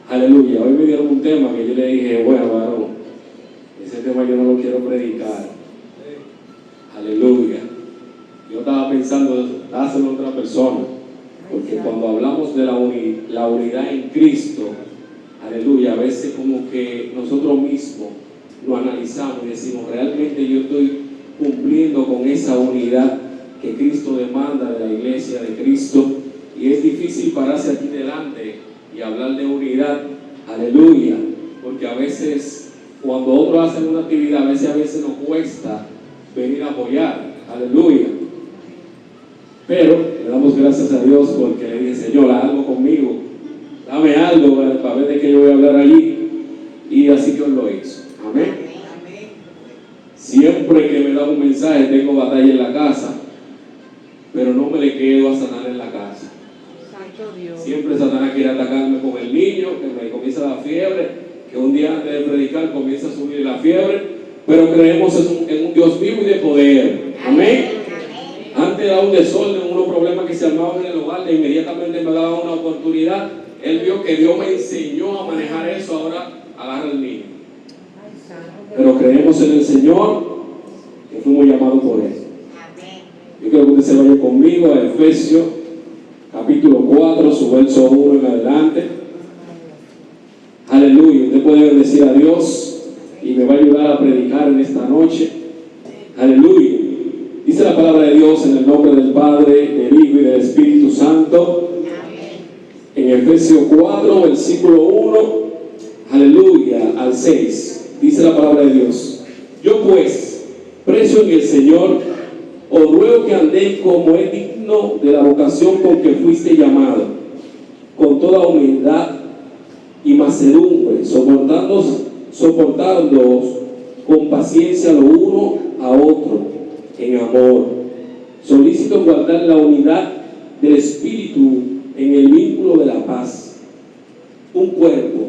Aleluya. Hoy me dieron un tema que yo le dije, bueno, varón, ese tema yo no lo quiero predicar. Aleluya. Yo estaba pensando dárselo a otra persona, porque cuando hablamos de la unidad en Cristo, aleluya, a veces como que nosotros mismos lo analizamos y decimos, realmente yo estoy cumpliendo con esa unidad que Cristo demanda de la iglesia de Cristo. Y es difícil pararse aquí delante y hablar de unidad, aleluya, porque a veces cuando otros hacen una actividad, a veces nos cuesta venir a apoyar, aleluya. Pero le damos gracias a Dios porque le dije, Señor, haz algo conmigo, dame algo para ver de qué yo voy a hablar allí. Y así Dios lo hizo, amén. Siempre que me da un mensaje tengo batalla en la casa, pero no me le quedo a Satanás en la casa. Siempre Satanás quiere atacarme con el niño, que me comienza a dar fiebre, que un día antes de predicar comienza a subir la fiebre, pero creemos en un Dios vivo y de poder, amén. Antes era un desorden, unos problemas que se armaban en el hogar, de inmediatamente me daba una oportunidad. Él vio que Dios me enseñó a manejar eso, ahora agarra el niño. Pero creemos en el Señor, que fuimos llamados por Él. Yo quiero que usted se vaya conmigo a Efesios capítulo 4, su verso 1 en adelante. Aleluya. Usted puede bendecir a Dios y me va a ayudar a predicar en esta noche. Aleluya. Dice la palabra de Dios en el nombre del Padre, del Hijo y del Espíritu Santo. En Efesios 4, versículo 1, aleluya, al 6. Dice la palabra de Dios: yo pues, preso en el Señor, os ruego que andéis como es digno de la vocación con que fuiste llamado, con toda humildad y mansedumbre, soportándoos con paciencia lo uno a otro en amor, solícito en guardar la unidad del Espíritu en el vínculo de la paz. Un cuerpo,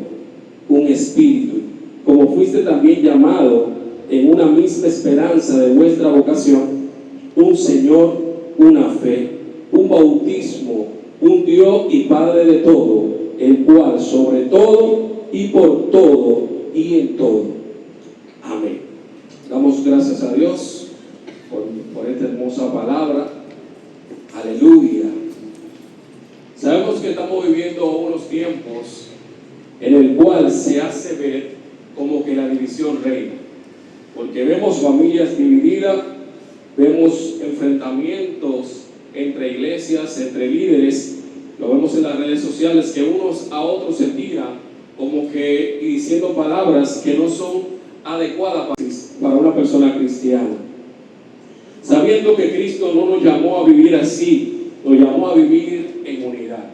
un espíritu, como fuiste también llamado en una misma esperanza de vuestra vocación, un Señor, una fe, un bautismo, un Dios y Padre de todo, el cual sobre todo y por todo y en todo. Amén. Damos gracias a Dios por esta hermosa palabra. Aleluya. Sabemos que estamos viviendo unos tiempos en el cual se hace ver como que la división reina, porque vemos familias divididas, vemos enfrentamientos entre iglesias, entre líderes, lo vemos en las redes sociales, que unos a otros se tiran como que diciendo palabras que no son adecuadas para una persona cristiana, sabiendo que Cristo no nos llamó a vivir así, nos llamó a vivir en unidad.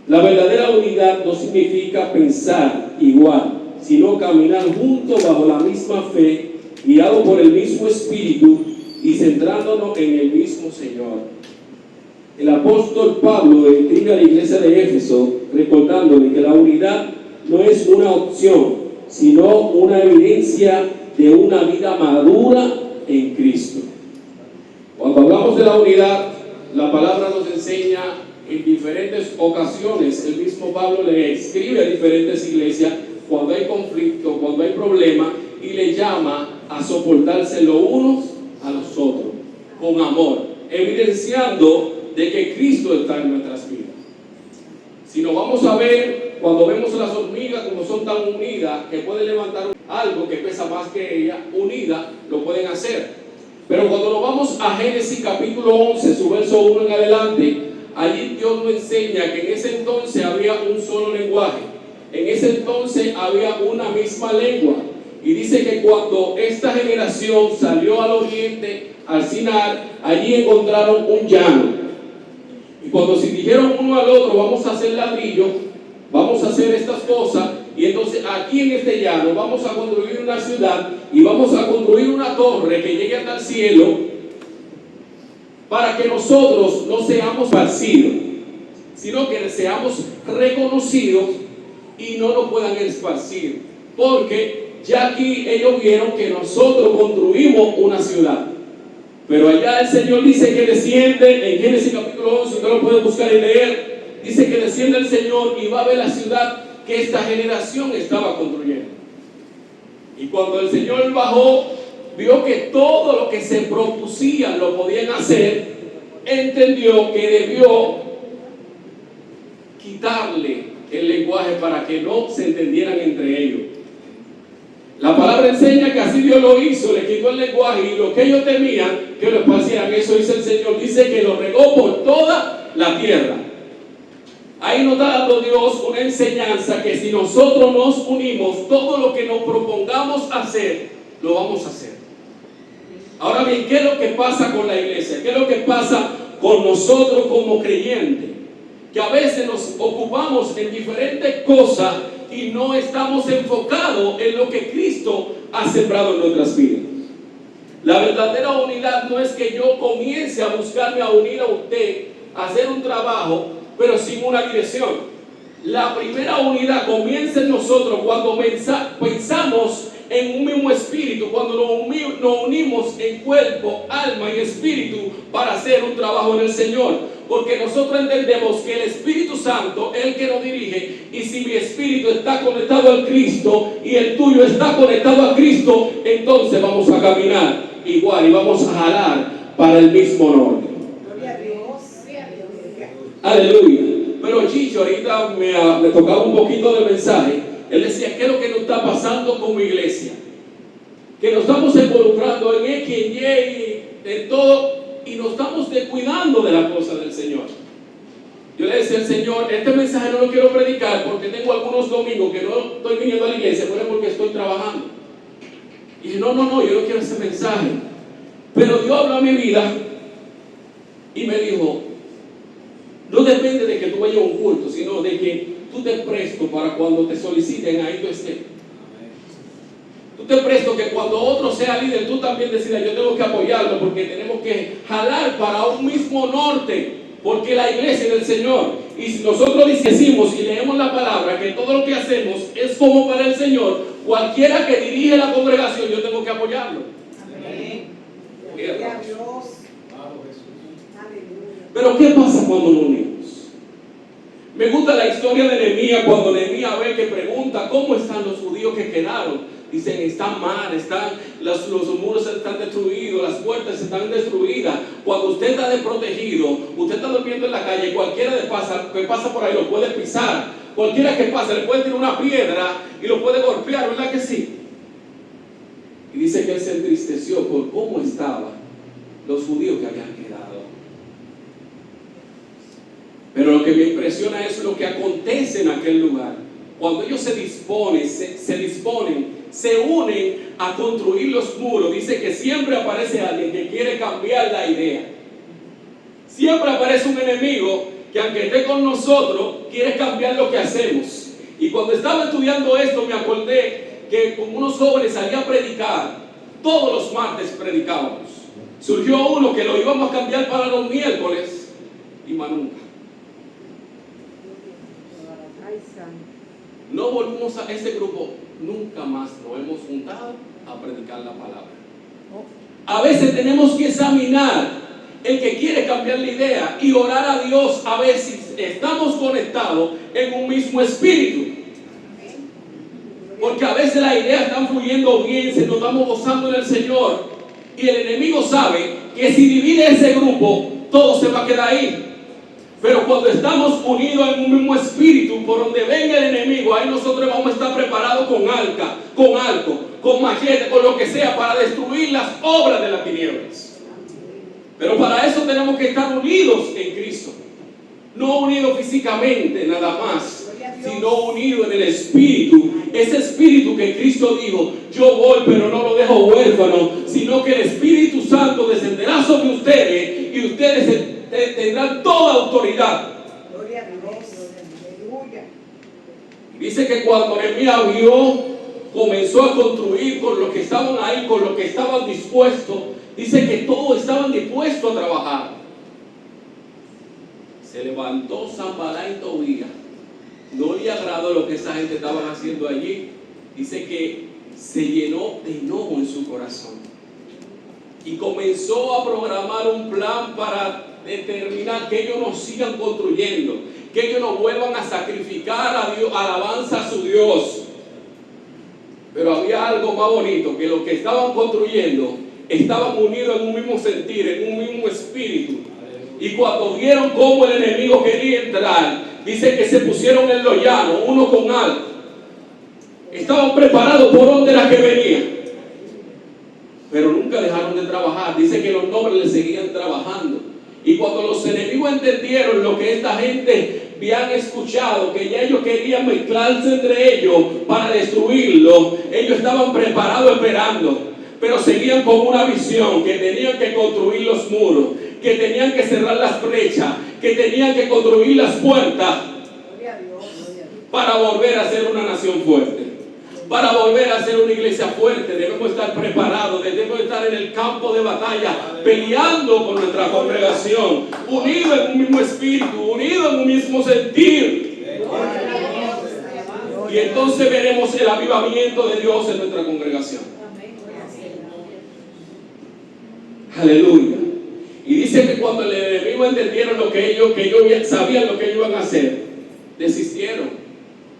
La verdadera unidad no significa pensar igual, sino caminar juntos bajo la misma fe, guiados por el mismo Espíritu y centrándonos en el mismo Señor. El apóstol Pablo intriga a la iglesia de Éfeso, recordándole que la unidad no es una opción, sino una evidencia de una vida madura en Cristo. Cuando hablamos de la unidad, la palabra nos enseña en diferentes ocasiones. El mismo Pablo le escribe a diferentes iglesias cuando hay conflicto, cuando hay problema, y le llama a soportarse los unos a los otros con amor, evidenciando de que Cristo está en nuestras vidas. Si nos vamos a ver, cuando vemos a las hormigas como son tan unidas, que pueden levantar algo que pesa más que ellas, unidas, lo pueden hacer. Pero cuando nos vamos a Génesis capítulo 11, su verso 1 en adelante, allí Dios nos enseña que en ese entonces había un solo lenguaje, en ese entonces había una misma lengua, y dice que cuando esta generación salió al oriente, al Sinar, allí encontraron un llano. Y cuando se dijeron uno al otro, vamos a hacer ladrillo, vamos a hacer estas cosas, y entonces aquí en este llano vamos a construir una ciudad y vamos a construir una torre que llegue hasta el cielo, para que nosotros no seamos esparcidos, sino que seamos reconocidos y no nos puedan esparcir, porque ya aquí ellos vieron que nosotros construimos una ciudad. Pero allá el Señor dice que desciende en Génesis capítulo 11, usted lo puede buscar y leer, Dice que desciende el Señor y va a ver la ciudad que esta generación estaba construyendo. Y cuando el Señor bajó, vio que todo lo que se propusían lo podían hacer, entendió que debió quitarle el lenguaje para que no se entendieran entre ellos. La palabra enseña que así Dios lo hizo, le quitó el lenguaje y lo que ellos temían que lo esparcieran, eso dice el Señor, dice que lo regó por toda la tierra. Ahí nos está dando Dios una enseñanza que si nosotros nos unimos, todo lo que nos propongamos hacer, lo vamos a hacer. Ahora bien, ¿qué es lo que pasa con la iglesia? ¿Qué es lo que pasa con nosotros como creyentes? Que a veces nos ocupamos en diferentes cosas y no estamos enfocados en lo que Cristo ha sembrado en nuestras vidas. La verdadera unidad no es que yo comience a buscarme a unir a usted, a hacer un trabajo, pero sin una dirección. La primera unidad comienza en nosotros cuando pensamos en un mismo espíritu, cuando nos unimos en cuerpo, alma y espíritu para hacer un trabajo en el Señor. Porque nosotros entendemos que el Espíritu Santo es el que nos dirige, y si mi espíritu está conectado al Cristo y el tuyo está conectado a Cristo, entonces vamos a caminar igual y vamos a jalar para el mismo norte. Gloria a Dios. Aleluya. Pero Chicho ahorita me tocaba un poquito del mensaje. Él decía, ¿qué es lo que nos está pasando como iglesia? Que nos estamos involucrando en X, en Y, en todo, y nos estamos descuidando de la cosa del Señor. Yo le decía al Señor, este mensaje no lo quiero predicar porque tengo algunos domingos que no estoy viniendo a la iglesia, pero es porque estoy trabajando. Y dije, no, yo no quiero ese mensaje. Pero Dios habló a mi vida y me dijo, no depende de que tú vayas a un culto, sino de que tú te presto para cuando te soliciten, ahí tú estés. Tú te presto que cuando otro sea líder, tú también decidas, yo tengo que apoyarlo porque tenemos que jalar para un mismo norte, porque la iglesia es del Señor. Y si nosotros decimos y leemos la palabra que todo lo que hacemos es como para el Señor, cualquiera que dirige la congregación, yo tengo que apoyarlo. Amén. Gloria a Dios. Pero ¿qué pasa cuando nos unimos? Me gusta la historia de Nehemías, cuando Nehemías ve que pregunta ¿cómo están los judíos que quedaron? Dicen, están mal, los muros están destruidos, las puertas están destruidas. Cuando usted está desprotegido, usted está durmiendo en la calle, cualquiera que pasa por ahí lo puede pisar. Cualquiera que pasa le puede tirar una piedra y lo puede golpear, ¿verdad que sí? Y dice que él se entristeció por cómo estaban los judíos que habían quedado. Pero lo que me impresiona es lo que acontece en aquel lugar. Cuando ellos se disponen, se unen a construir los muros, dice que siempre aparece alguien que quiere cambiar la idea. Siempre aparece un enemigo que aunque esté con nosotros, quiere cambiar lo que hacemos. Y cuando estaba estudiando esto, me acordé que con unos jóvenes salía a predicar. Todos los martes predicábamos. Surgió uno que lo íbamos a cambiar para los miércoles y más nunca. No volvimos a ese grupo, nunca más nos hemos juntado a predicar la palabra. A veces tenemos que examinar el que quiere cambiar la idea y orar a Dios a ver si estamos conectados en un mismo espíritu. Porque a veces las ideas están fluyendo bien, nos estamos gozando en el Señor, y el enemigo sabe que si divide ese grupo, todo se va a quedar ahí. Pero cuando estamos unidos en un mismo espíritu, por donde venga el enemigo, ahí nosotros vamos a estar preparados con arco, con machete, con lo que sea, para destruir las obras de las tinieblas. Pero para eso tenemos que estar unidos en Cristo. No unidos físicamente nada más, sino unidos en el espíritu. Ese espíritu que Cristo dijo, yo voy pero no lo dejo huérfano, sino que el Espíritu Santo descenderá sobre ustedes y ustedes tendrán toda autoridad. Gloria a Dios. Aleluya. Y dice que cuando Nehemías vio, comenzó a construir con los que estaban ahí, con los que estaban dispuestos. Dice que todos estaban dispuestos a trabajar. Se levantó Sanballat y Tobías. No le agradó lo que esa gente estaban haciendo allí. Dice que se llenó de enojo en su corazón y comenzó a programar un plan para determinar que ellos no sigan construyendo, que ellos no vuelvan a sacrificar a Dios, alabanza a su Dios. Pero había algo más bonito, que los que estaban construyendo estaban unidos en un mismo sentir, en un mismo espíritu. Y cuando vieron cómo el enemigo quería entrar, dice que se pusieron en lo llano, uno con algo. Estaban preparados por donde era que venía. Pero nunca dejaron de trabajar. Dice que los nobles le seguían trabajando. Y cuando los enemigos entendieron lo que esta gente habían escuchado, que ya ellos querían mezclarse entre ellos para destruirlo, ellos estaban preparados esperando. Pero seguían con una visión, que tenían que construir los muros, que tenían que cerrar las brechas, que tenían que construir las puertas para volver a ser una nación fuerte, para volver a ser una iglesia fuerte. Debemos estar preparados, debemos estar en el campo de batalla, peleando por nuestra congregación, unidos en un mismo espíritu, unidos en un mismo sentir. Y entonces veremos el avivamiento de Dios en nuestra congregación. Aleluya. Y dice que cuando el enemigo entendieron lo que ellos sabían lo que ellos iban a hacer, desistieron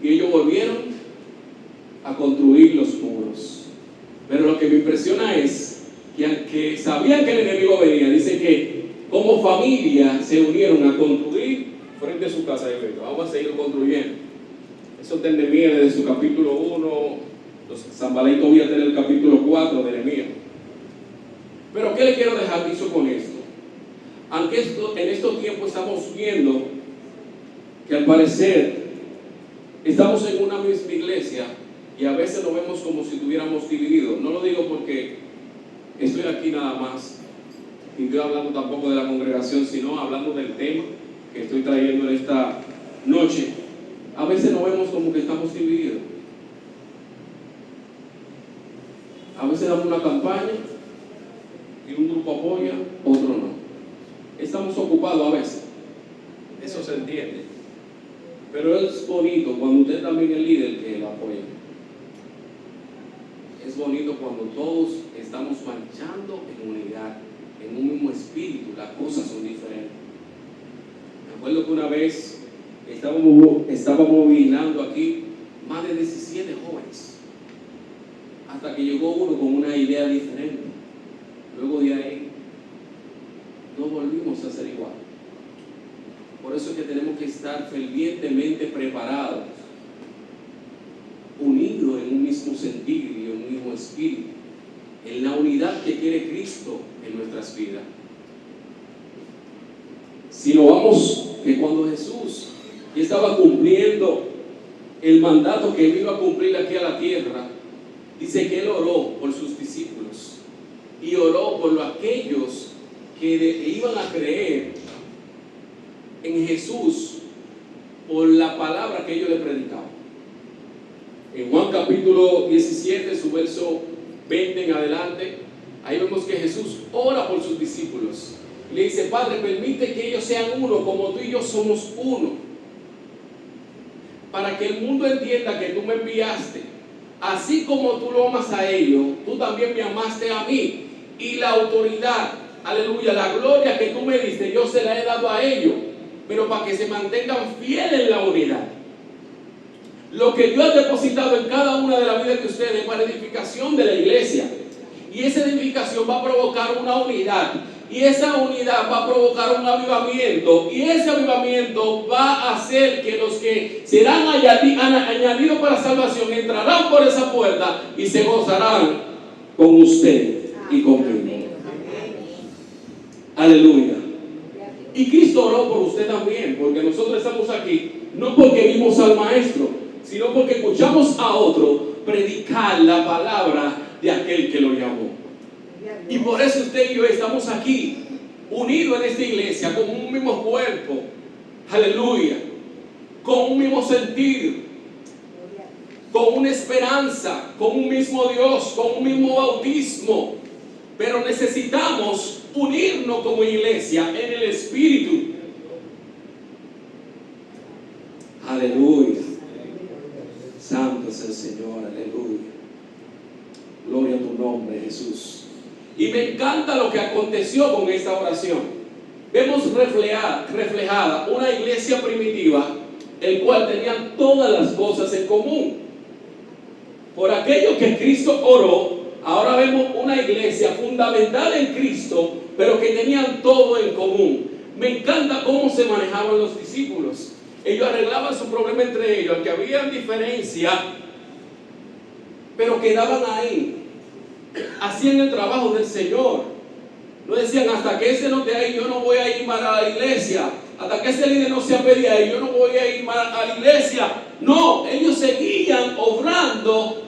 y ellos volvieron a construir los muros. Pero lo que me impresiona es que aunque sabían que el enemigo venía, dice que como familia se unieron a construir frente a su casa. Vamos a seguir construyendo. Eso está en Nehemías desde su capítulo 1. Sanballat todavía está en el capítulo 4 de Nehemías. Pero ¿qué le quiero dejar dicho con esto? Aunque en estos tiempos estamos viendo que al parecer estamos en una misma iglesia y a veces lo vemos como si estuviéramos divididos. No lo digo porque estoy aquí nada más, y estoy hablando tampoco de la congregación, sino hablando del tema que estoy trayendo en esta noche. A veces nos vemos como que estamos divididos. A veces damos una campaña y un grupo apoya, otro no. Estamos ocupados a veces, eso se entiende, pero es bonito cuando usted también es el líder que lo apoya. Es bonito cuando todos estamos marchando en unidad, en un mismo espíritu. Las cosas son diferentes. Me acuerdo que una vez estábamos vigilando aquí más de 17 jóvenes, hasta que llegó uno con una idea diferente. Luego de ahí no volvimos a ser igual. Por eso es que tenemos que estar fervientemente preparados, unidos en un mismo sentir y en un mismo espíritu, en la unidad que quiere Cristo en nuestras vidas. Si lo vamos, que cuando Jesús ya estaba cumpliendo el mandato que él iba a cumplir aquí a la tierra, dice que él oró por sus discípulos y oró por aquellos que iban a creer en Jesús por la palabra que ellos le predicaban. En Juan capítulo 17, su verso 20 en adelante, ahí vemos que Jesús ora por sus discípulos. Le dice: Padre, permite que ellos sean uno como tú y yo somos uno, para que el mundo entienda que tú me enviaste. Así como tú lo amas a ellos, tú también me amaste a mí. Y la autoridad, aleluya, la gloria que tú me diste, yo se la he dado a ellos, pero para que se mantengan fieles en la unidad. Lo que Dios ha depositado en cada una de las vidas de ustedes para edificación de la iglesia. Y esa edificación va a provocar una unidad. Y esa unidad va a provocar un avivamiento. Y ese avivamiento va a hacer que los que serán añadidos para salvación entrarán por esa puerta y se gozarán con usted y conmigo. Aleluya. Y Cristo oró por usted también, porque nosotros estamos aquí no porque vimos al Maestro, sino porque escuchamos a otro predicar la palabra de aquel que lo llamó. Y por eso usted y yo estamos aquí, unidos en esta iglesia, con un mismo cuerpo, aleluya, con un mismo sentir, con una esperanza, con un mismo Dios, con un mismo bautismo. Pero necesitamos unirnos como iglesia en el Espíritu. Aleluya. Santo es el Señor, aleluya. Gloria a tu nombre, Jesús. Y me encanta lo que aconteció con esta oración. vemos reflejada una iglesia primitiva, el cual tenían todas las cosas en común. Por aquello que Cristo oró, ahora vemos una iglesia fundamental en Cristo, pero que tenían todo en común. Me encanta cómo se manejaban los discípulos. Ellos arreglaban su problema entre ellos, aunque había diferencia, pero quedaban ahí. Hacían el trabajo del Señor. No decían, hasta que ese no esté ahí, yo no voy a ir más a la iglesia. Hasta que ese líder no se apedie ahí, yo no voy a ir más a la iglesia. No, ellos seguían obrando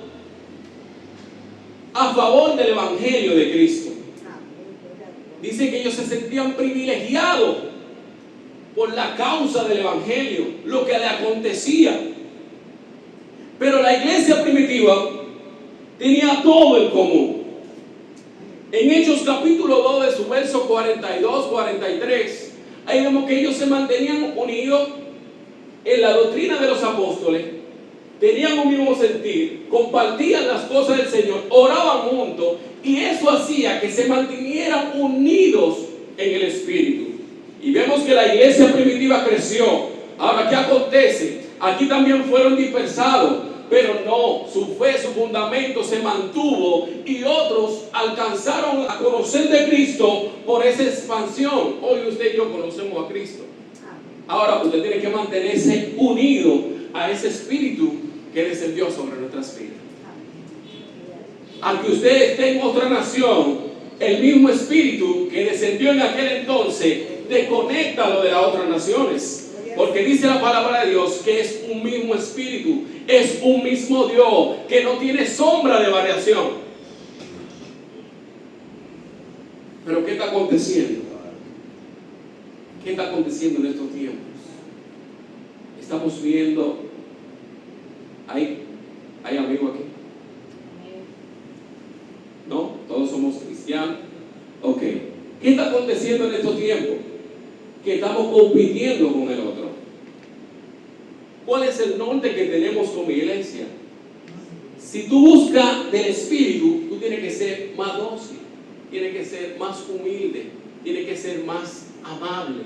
a favor del evangelio de Cristo. Dice que ellos se sentían privilegiados por la causa del evangelio, lo que le acontecía. Pero la iglesia primitiva tenía todo en común. En Hechos capítulo 2 de su verso 42, 43, ahí vemos que ellos se mantenían unidos en la doctrina de los apóstoles, tenían un mismo sentir, compartían las cosas del Señor, oraban juntos, y eso hacía que se mantuvieran unidos en el Espíritu. Y vemos que la iglesia primitiva creció. Ahora, ¿qué acontece? Aquí también fueron dispersados, pero no, su fe, su fundamento se mantuvo, y otros alcanzaron a conocer de Cristo por esa expansión. Hoy usted y yo conocemos a Cristo. Ahora usted tiene que mantenerse unido a ese Espíritu que descendió sobre nuestras vidas. Aunque usted esté en otra nación, el mismo Espíritu que descendió en aquel entonces te conecta a lo de las otras naciones. Porque dice la palabra de Dios que es un mismo Espíritu, es un mismo Dios, que no tiene sombra de variación. Pero ¿qué está aconteciendo? ¿Qué está aconteciendo en estos tiempos? Estamos viendo, ¿hay amigos aquí? ¿No? ¿Todos somos cristianos? Ok. ¿Qué está aconteciendo en estos tiempos? Que estamos compitiendo con el otro. ¿Cuál es el norte que tenemos como iglesia? Si tú buscas del Espíritu, tú tienes que ser más dócil, tienes que ser más humilde, tienes que ser más amable.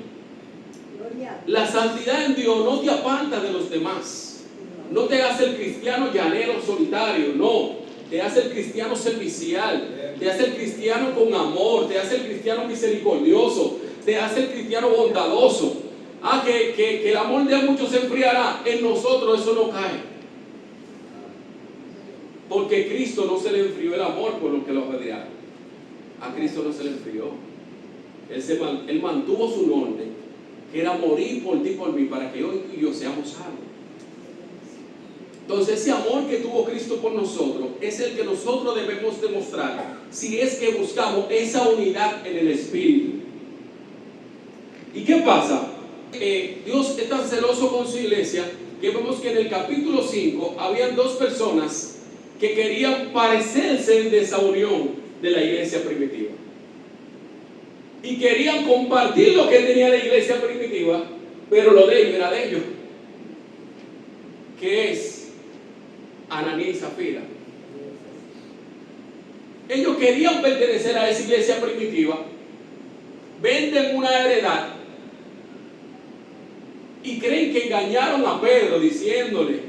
La santidad en Dios no te aparta de los demás. No te hace el cristiano llanero solitario, no. Te hace el cristiano servicial, te hace el cristiano con amor, te hace el cristiano misericordioso, te hace el cristiano bondadoso. Que el amor de muchos se enfriará. En nosotros eso no cae, porque Cristo no se le enfrió el amor por lo que lo rodearon. A Cristo no se le enfrió. Él mantuvo su norte, que era morir por ti y por mí, para que hoy tú y yo seamos salvos. Entonces ese amor que tuvo Cristo por nosotros es el que nosotros debemos demostrar, si es que buscamos esa unidad en el Espíritu. ¿Y qué pasa? Dios es tan celoso con su iglesia que vemos que en el capítulo 5 habían dos personas que querían parecerse de esa unión de la iglesia primitiva, y querían compartir lo que tenía la iglesia primitiva, pero lo de ellos era de ellos, que es Ananías y Zafira. Ellos querían pertenecer a esa iglesia primitiva, venden una heredad y creen que engañaron a Pedro diciéndole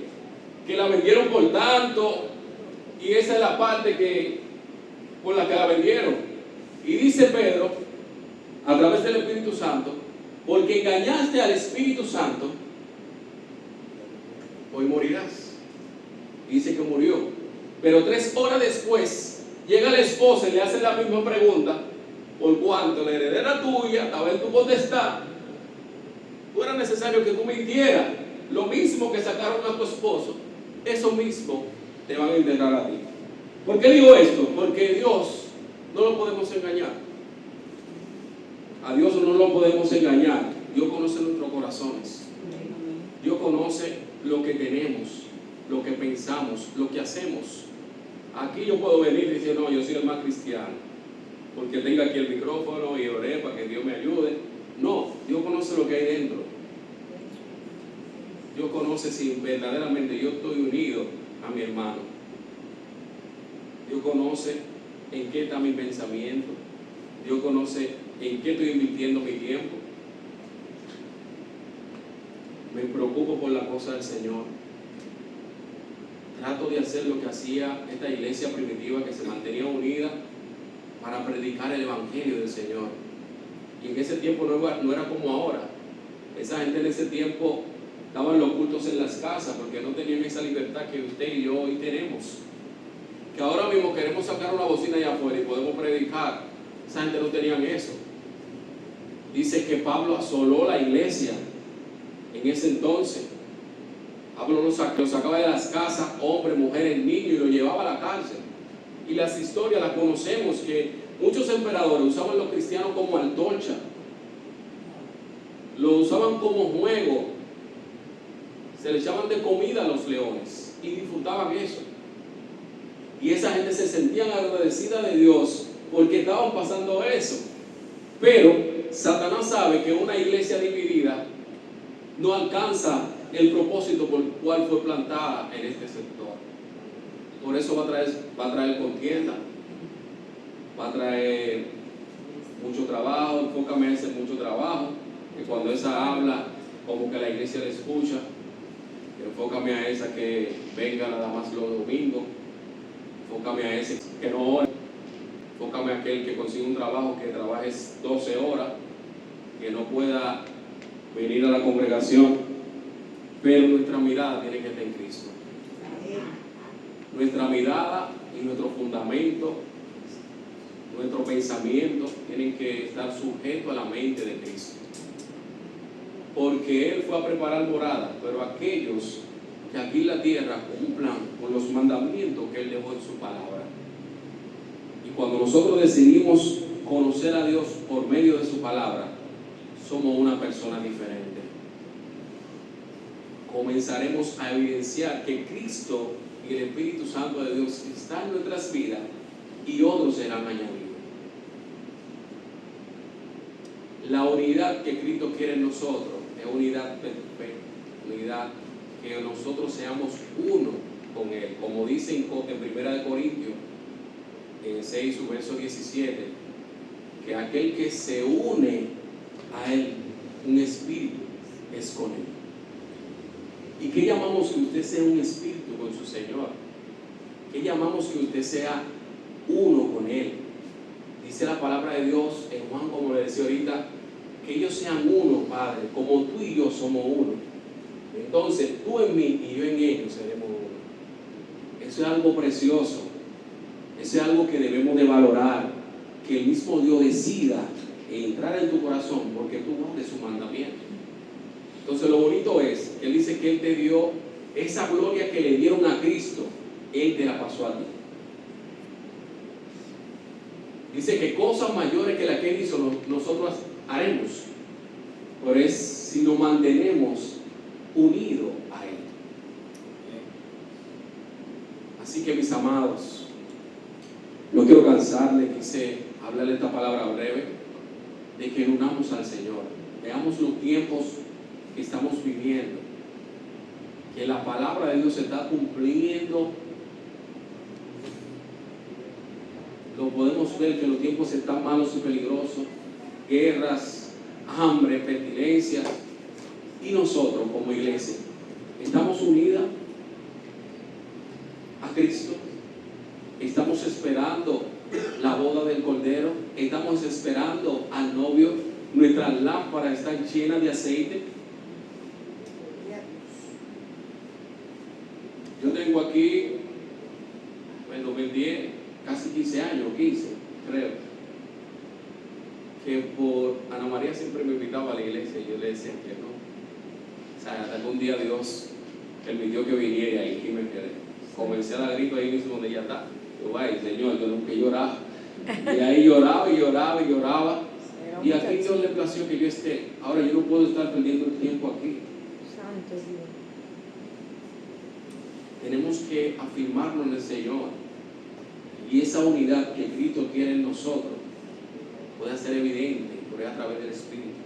que la vendieron por tanto, y esa es la parte por la que la vendieron. Y dice Pedro, a través del Espíritu Santo, porque engañaste al Espíritu Santo, hoy morirás. Y dice que murió. Pero 3 horas después llega la esposa y le hace la misma pregunta: por cuanto la heredera tuya estaba en tu potestad, no era necesario que tú mintieras. Lo mismo que sacaron a tu esposo, eso mismo te van a enterrar a ti. ¿Por qué digo esto? Porque Dios no lo podemos engañar. A Dios no lo podemos engañar. Dios conoce nuestros corazones. Dios conoce lo que tenemos, lo que pensamos, lo que hacemos. Aquí yo puedo venir y decir, no, yo soy el más cristiano, porque tengo aquí el micrófono y oré para que Dios me ayude. No, Dios conoce lo que hay dentro. Dios conoce si verdaderamente yo estoy unido a mi hermano. Dios conoce en qué está mi pensamiento. Dios conoce ¿En qué estoy invirtiendo mi tiempo? Me preocupo por la cosa del Señor. Trato de hacer lo que hacía esta iglesia primitiva, que se mantenía unida para predicar el Evangelio del Señor. Y en ese tiempo no era como ahora. Esa gente en ese tiempo estaban los cultos en las casas porque no tenían esa libertad que usted y yo hoy tenemos. Que ahora mismo queremos sacar una bocina allá afuera y podemos predicar. Esa gente no tenían eso. Dice que Pablo asoló la iglesia en ese entonces. Pablo lo sacaba de las casas, hombres, mujeres, niños, y lo llevaba a la cárcel. Y las historias las conocemos, que muchos emperadores usaban a los cristianos como antorcha, lo usaban como juego, se le echaban de comida a los leones y disfrutaban eso. Y esa gente se sentían agradecida de Dios porque estaban pasando eso. Pero Satanás sabe que una iglesia dividida no alcanza el propósito por el cual fue plantada en este sector. Por eso va a traer contienda, va a traer mucho trabajo. Enfócame en ese mucho trabajo, que cuando esa habla, como que la iglesia le escucha. Enfócame a esa que venga nada más los domingos. Enfócame a ese que no ore. Enfócame a aquel que consiga un trabajo, que trabaje 12 horas, que no pueda venir a la congregación. Pero nuestra mirada tiene que estar en Cristo. Nuestra mirada y nuestro fundamento, nuestro pensamiento tienen que estar sujetos a la mente de Cristo. Porque Él fue a preparar morada, pero aquellos que aquí en la tierra cumplan con los mandamientos que Él dejó en su palabra. Y cuando nosotros decidimos conocer a Dios por medio de su palabra, somos una persona diferente. Comenzaremos a evidenciar que Cristo y el Espíritu Santo de Dios están en nuestras vidas y otros serán añadidos. La unidad que Cristo quiere en nosotros es unidad perfecta, unidad que nosotros seamos uno con Él, como dice en 1 Corintios 6, su verso 17, que aquel que se une a Él, un espíritu, es con Él. ¿Y qué llamamos que usted sea un espíritu con su Señor? ¿Qué llamamos que usted sea uno con Él? Dice la palabra de Dios en Juan, como le decía ahorita, que ellos sean uno, Padre, como tú y yo somos uno. Entonces, tú en mí y yo en ellos seremos uno. Eso es algo precioso. Eso es algo que debemos de valorar. Que el mismo Dios decida entrar en tu corazón porque tú guardes su mandamiento. Entonces lo bonito es que Él dice que Él te dio esa gloria que le dieron a Cristo, Él te la pasó a ti. Dice que cosas mayores que las que Él hizo nosotros haremos, pero es si nos mantenemos unidos a Él. Así que mis amados, no quiero cansarles, quise hablarle esta palabra breve, de que unamos al Señor. Veamos los tiempos que estamos viviendo, que la palabra de Dios se está cumpliendo. Lo podemos ver que los tiempos están malos y peligrosos, guerras, hambre, pestilencias, y nosotros como iglesia estamos unidas a Cristo. Estamos esperando la boda del Cordero, estamos esperando al novio. Nuestras lámparas están llenas de aceite. Yo tengo aquí, en 2010, casi 15 años, 15, creo, que por Ana María siempre me invitaba a la iglesia y yo le decía que no. O sea, hasta algún día Dios permitió que viniera y aquí me quedé. Comencé a dar grito ahí mismo donde ella está. Yo, ay, Señor, yo nunca lloraba. Y ahí lloraba y lloraba y lloraba. Y aquí Dios le plació que yo esté. Ahora yo no puedo estar perdiendo el tiempo aquí. Santo Dios. Tenemos que afirmarnos en el Señor. Y esa unidad que Cristo quiere en nosotros puede ser evidente por a través del Espíritu.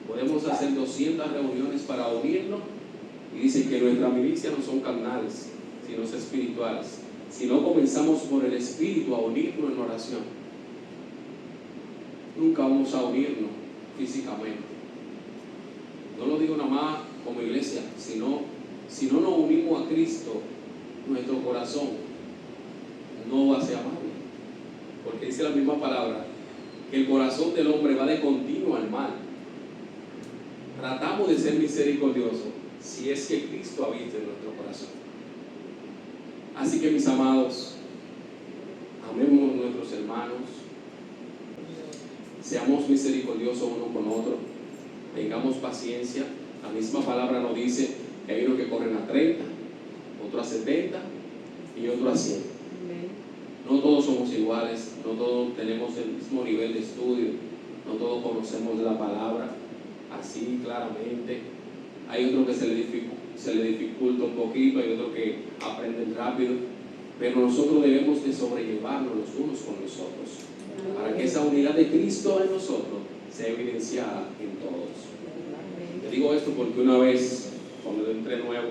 Podemos hacer 200 reuniones para unirnos. Y dice que nuestras milicias no son carnales, sino espirituales. Si no comenzamos por el Espíritu a unirnos en oración. nunca vamos a unirnos físicamente. No lo digo nada más como iglesia, sino si no nos unimos a Cristo, nuestro corazón no va a ser amable. Porque dice la misma palabra, que el corazón del hombre va de continuo al mal. Tratamos de ser misericordiosos si es que Cristo habita en nuestro corazón. Así que mis amados, amemos a nuestros hermanos, seamos misericordiosos uno con otro, tengamos paciencia. La misma palabra nos dice que hay unos que corren a 30, otros a 70 y otros a 100. No todos somos iguales, no todos tenemos el mismo nivel de estudio, no todos conocemos la palabra así claramente. Hay otros que se le dificulta un poquito, hay otros que aprenden rápido, pero nosotros debemos de sobrellevarnos los unos con los otros, para que esa unidad de Cristo en nosotros sea evidenciada en todos. Te digo esto porque una vez, cuando yo entré nuevo,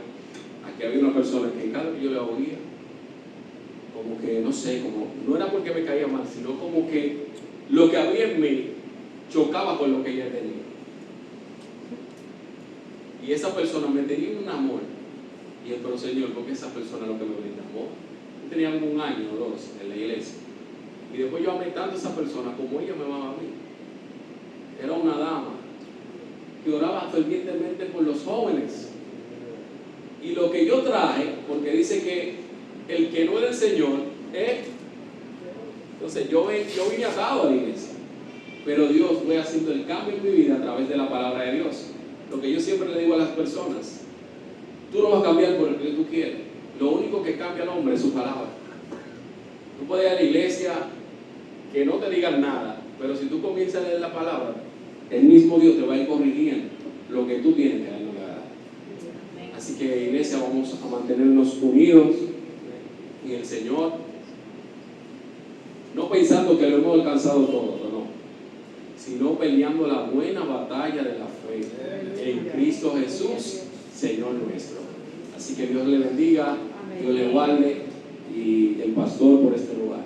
aquí había una persona que cada vez que yo le oía, como que, no sé, como, no era porque me caía mal, sino como que lo que había en mí chocaba con lo que ella tenía. Y esa persona me tenía un amor. Y el Señor, porque esa persona es lo que me brinda amor. Yo tenía como 1 año o 2 en la iglesia. Y después yo amé tanto a esa persona como ella me amaba a mí. Era una dama que oraba fervientemente por los jóvenes. Y lo que yo traje, porque dice que el que no es del Señor es. Entonces yo vine atado a la iglesia. Pero Dios fue haciendo el cambio en mi vida a través de la palabra de Dios. Lo que yo siempre le digo a las personas, tú no vas a cambiar por el que tú quieres. Lo único que cambia al hombre es su palabra. Tú puedes ir a la iglesia que no te digan nada, pero si tú comienzas a leer la palabra, el mismo Dios te va a ir corrigiendo lo que tú tienes que darle a. Así que, iglesia, vamos a mantenernos unidos en el Señor, no pensando que lo hemos alcanzado todo, no, sino peleando la buena batalla de la fe en Cristo Jesús, Señor nuestro. Así que Dios le bendiga, Dios le guarde, y el pastor por este lugar.